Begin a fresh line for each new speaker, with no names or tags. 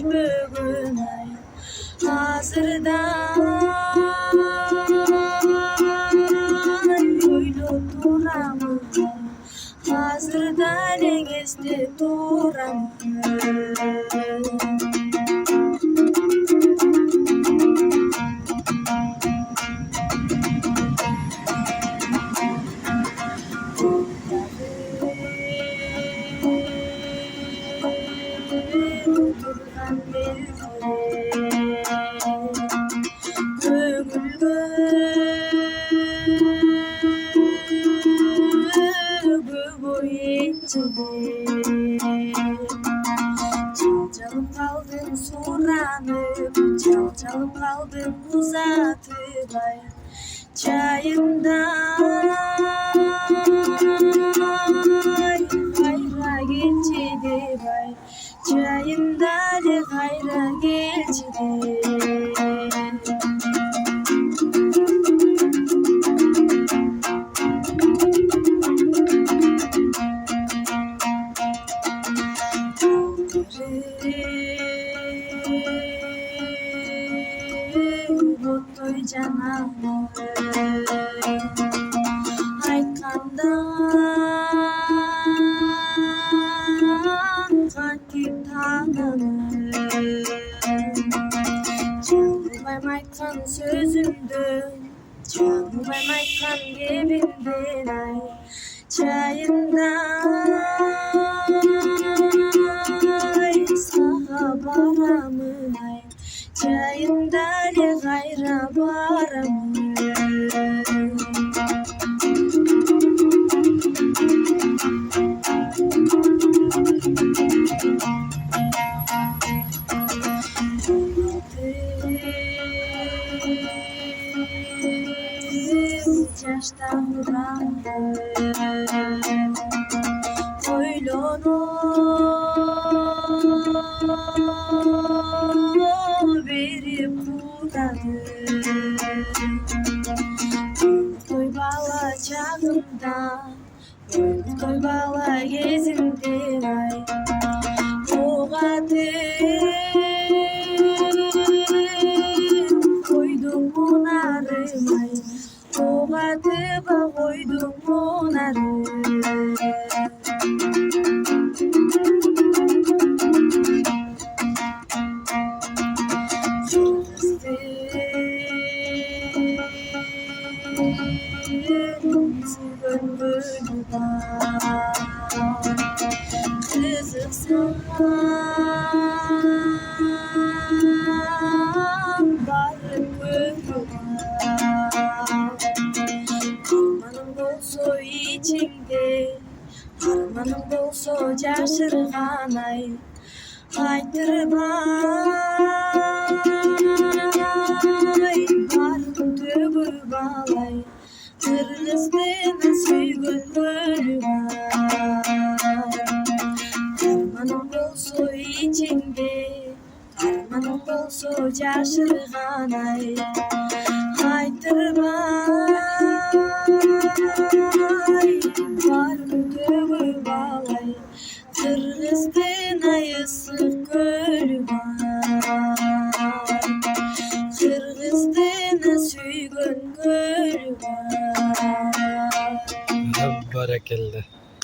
Bugün hazırdan uylu duramı, hazırdan engesti duramı. Çalçalım kaldım suranıp, çalçalım kaldım uzatıp ay çayımdan hayra geçidi bay çayımdan hayra geçidi. Mutlu canım haykandan kanki tanım canım maykan sözümdün canım maykan gebinden ay çayından baramı ay çayından gayra baramı. Yaştan vurandı koylunu verip kuradı toy bala çağımda toy bala gezimde ay oğadı koydum bunarım ay oğadı koydum bunarım. Kızıksam barıp harmanım bolso içimde harmanım bolso caşırgan ay haytırıp ay barıp tögür balay kırgızlığı süygün bölü harmanım bolso içimde harmanım bolso caşırgan ay haytırıp ay barıp tögür balay kırgızlığı ısık gölü kırgızlığı süygün gölü
Barakallah.